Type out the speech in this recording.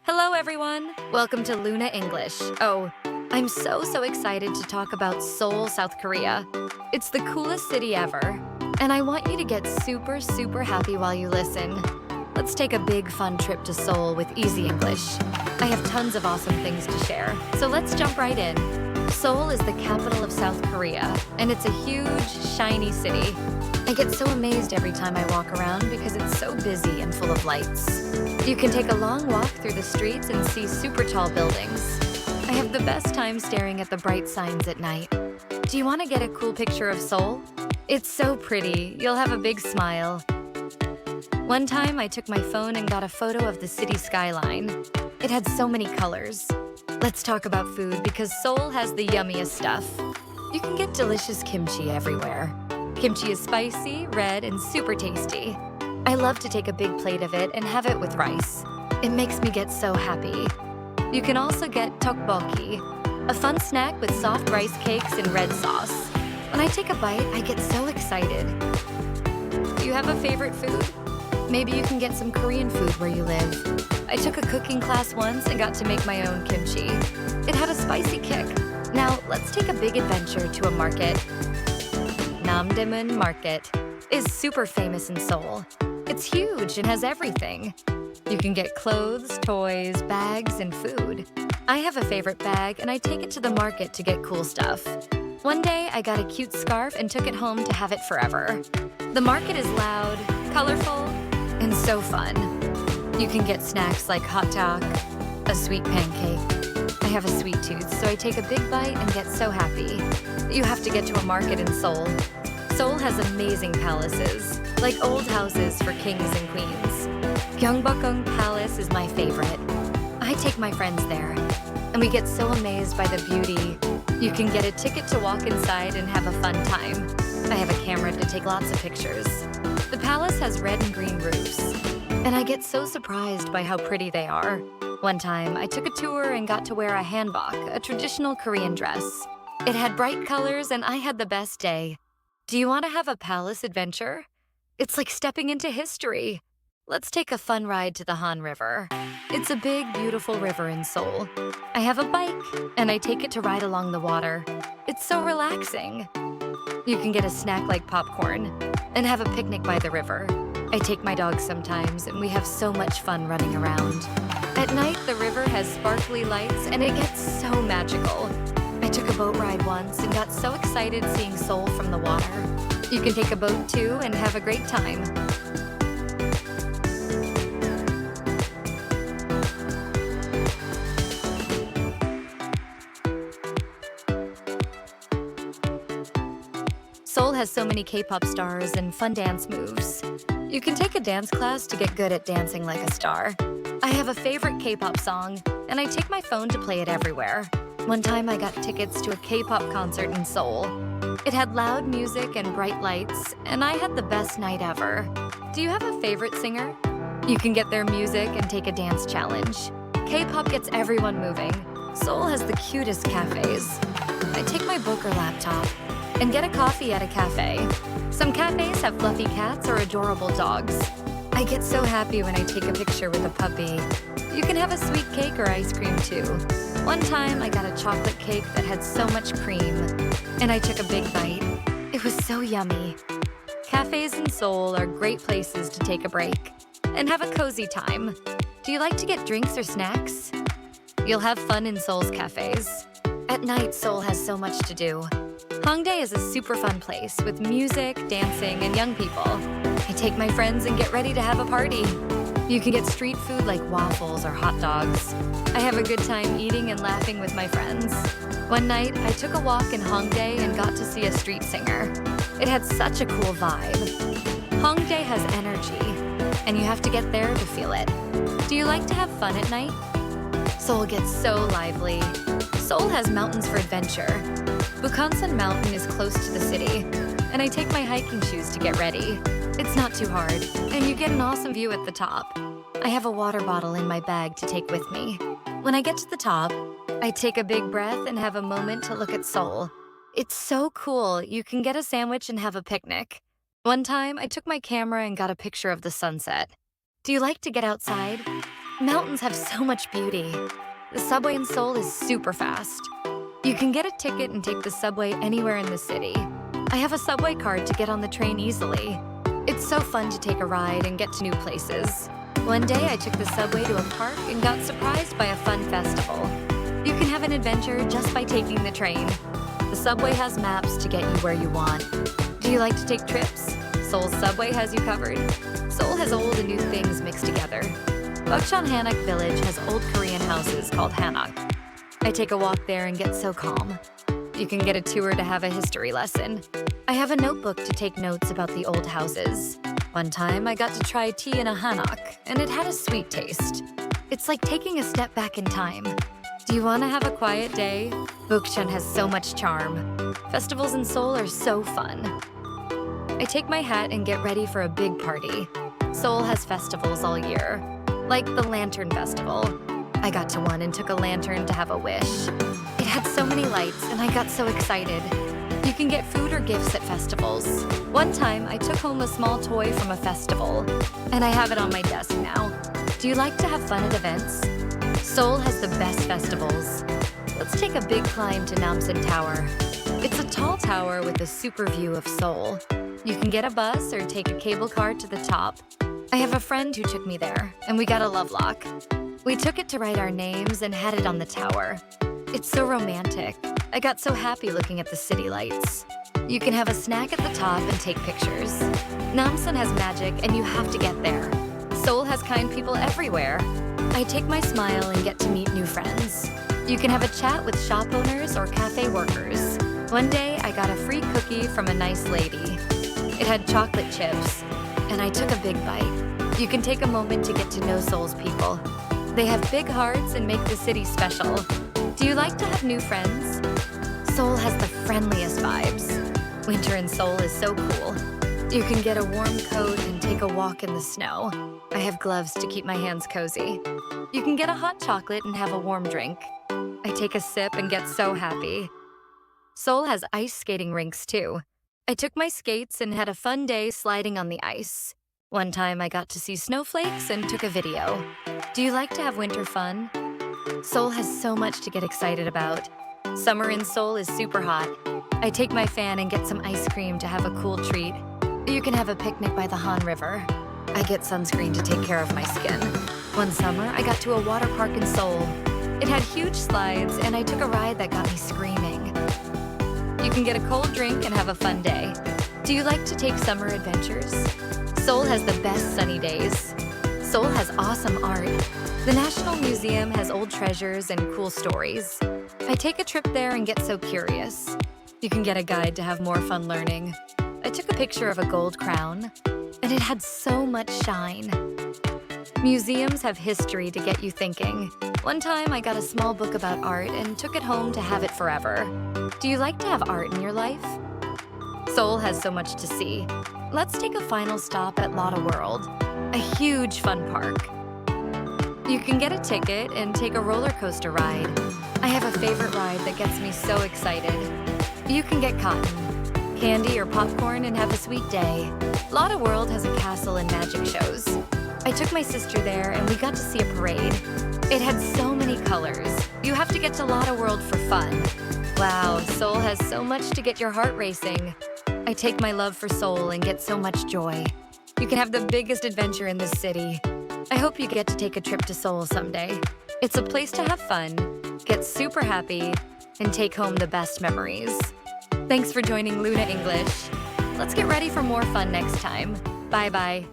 Hello, everyone. Welcome to Luna English. Oh, I'm so excited to talk about Seoul, South Korea. It's the coolest city ever, and I want you to get super happy while you listen. Let's take a big fun trip to Seoul with easy English. I have tons of awesome things to share, so let's jump right in. Seoul is the capital of South Korea, and it's a huge, shiny city. I get so amazed every time I walk around because it's so busy and full of lights. You can take a long walk through the streets and see super tall buildings. I have the best time staring at the bright signs at night. Do you want to get a cool picture of Seoul? It's so pretty, you'll have a big smile. One time I took my phone and got a photo of the city skyline. It had so many colors. Let's talk about food because Seoul has the yummiest stuff. You can get delicious kimchi everywhere. Kimchi is spicy, red, and super tasty. I love to take a big plate of it and have it with rice. It makes me get so happy. You can also get tteokbokki, a fun snack with soft rice cakes and red sauce. When I take a bite, I get so excited. Do you have a favorite food? Maybe you can get some Korean food where you live. I took a cooking class once and got to make my own kimchi. It had a spicy kick. Now, let's take a big adventure to a market. Namdaemun Market is super famous in Seoul. It's huge and has everything. You can get clothes, toys, bags, and food. I have a favorite bag and I take it to the market to get cool stuff. One day I got a cute scarf and took it home to have it forever. The market is loud, colorful, and so fun. You can get snacks like hot dog, a sweet pancake. I have a sweet tooth, so I take a big bite and get so happy. You have to get to a market in Seoul. Seoul has amazing palaces, like old houses for kings and queens. Gyeongbokgung Palace is my favorite. I take my friends there, and we get so amazed by the beauty. You can get a ticket to walk inside and have a fun time. I have a camera to take lots of pictures. The palace has red and green roofs, and I get so surprised by how pretty they are. One time, I took a tour and got to wear a hanbok, a traditional Korean dress. It had bright colors, and I had the best day. Do you want to have a palace adventure? It's like stepping into history. Let's take a fun ride to the Han River. It's a big, beautiful river in Seoul. I have a bike, and I take it to ride along the water. It's so relaxing. You can get a snack like popcorn and have a picnic by the river. I take my dog sometimes, and we have so much fun running around. At night, the river has sparkly lights, and it gets so magical. I took a boat ride once and got so excited seeing Seoul from the water. You can take a boat too and have a great time. Seoul has so many K-pop stars and fun dance moves. You can take a dance class to get good at dancing like a star. I have a favorite K-pop song, and I take my phone to play it everywhere. One time I got tickets to a K-pop concert in Seoul. It had loud music and bright lights, and I had the best night ever. Do you have a favorite singer? You can get their music and take a dance challenge. K-pop gets everyone moving. Seoul has the cutest cafes. I take my book or laptop and get a coffee at a cafe. Some cafes have fluffy cats or adorable dogs. I get so happy when I take a picture with a puppy. You can have a sweet cake or ice cream too. One time I got a chocolate cake that had so much cream, and I took a big bite. It was so yummy. Cafes in Seoul are great places to take a break and have a cozy time. Do you like to get drinks or snacks? You'll have fun in Seoul's cafes. At night, Seoul has so much to do. Hongdae is a super fun place with music, dancing, and young people. I take my friends and get ready to have a party. You can get street food like waffles or hot dogs. I have a good time eating and laughing with my friends. One night, I took a walk in Hongdae and got to see a street singer. It had such a cool vibe. Hongdae has energy, and you have to get there to feel it. Do you like to have fun at night? Seoul gets so lively. Seoul has mountains for adventure. Bukhansan Mountain is close to the city, and I take my hiking shoes to get ready. It's not too hard, and you get an awesome view at the top. I have a water bottle in my bag to take with me. When I get to the top, I take a big breath and have a moment to look at Seoul. It's so cool. You can get a sandwich and have a picnic. One time, I took my camera and got a picture of the sunset. Do you like to get outside? Mountains have so much beauty. The subway in Seoul is super fast. You can get a ticket and take the subway anywhere in the city. I have a subway card to get on the train easily. It's so fun to take a ride and get to new places. One day I took the subway to a park and got surprised by a fun festival. You can have an adventure just by taking the train. The subway has maps to get you where you want. Do you like to take trips? Seoul's subway has you covered. Seoul has old and new things mixed together. Bukchon Hanok Village has old Korean houses called Hanok. I take a walk there and get so calm. You can get a tour to have a history lesson. I have a notebook to take notes about the old houses. One time, I got to try tea in a hanok, and it had a sweet taste. It's like taking a step back in time. Do you want to have a quiet day? Bukchon has so much charm. Festivals in Seoul are so fun. I take my hat and get ready for a big party. Seoul has festivals all year, like the Lantern Festival. I got to one and took a lantern to have a wish. It had so many lights, and I got so excited. You can get food or gifts at festivals. One time, I took home a small toy from a festival, and I have it on my desk now. Do you like to have fun at events? Seoul has the best festivals. Let's take a big climb to Namsan Tower. It's a tall tower with a super view of Seoul. You can get a bus or take a cable car to the top. I have a friend who took me there, and we got a love lock. We took it to write our names and had it on the tower. It's so romantic. I got so happy looking at the city lights. You can have a snack at the top and take pictures. Namsan has magic, and you have to get there. Seoul has kind people everywhere. I take my smile and get to meet new friends. You can have a chat with shop owners or cafe workers. One day, I got a free cookie from a nice lady. It had chocolate chips, and I took a big bite. You can take a moment to get to know Seoul's people. They have big hearts and make the city special. Do you like to have new friends? Seoul has the friendliest vibes. Winter in Seoul is so cool. You can get a warm coat and take a walk in the snow. I have gloves to keep my hands cozy. You can get a hot chocolate and have a warm drink. I take a sip and get so happy. Seoul has ice skating rinks too. I took my skates and had a fun day sliding on the ice. One time I got to see snowflakes and took a video. Do you like to have winter fun? Seoul has so much to get excited about. Summer in Seoul is super hot. I take my fan and get some ice cream to have a cool treat. You can have a picnic by the Han River. I get sunscreen to take care of my skin. One summer, I got to a water park in Seoul. It had huge slides, and I took a ride that got me screaming. You can get a cold drink and have a fun day. Do you like to take summer adventures? Seoul has the best sunny days. Seoul has awesome art. The National Museum has old treasures and cool stories. I take a trip there and get so curious. You can get a guide to have more fun learning. I took a picture of a gold crown, and it had so much shine. Museums have history to get you thinking. One time I got a small book about art and took it home to have it forever. Do you like to have art in your life? Seoul has so much to see. Let's take a final stop at Lotte World, a huge fun park. You can get a ticket and take a roller coaster ride. I have a favorite ride that gets me so excited. You can get cotton, candy, or popcorn and have a sweet day. Lotte World has a castle and magic shows. I took my sister there and we got to see a parade. It had so many colors. You have to get to Lotte World for fun. Wow, Seoul has so much to get your heart racing. I take my love for Seoul and get so much joy. You can have the biggest adventure in this city. I hope you get to take a trip to Seoul someday. It's a place to have fun, get super happy, and take home the best memories. Thanks for joining Luna English. Let's get ready for more fun next time. Bye-bye.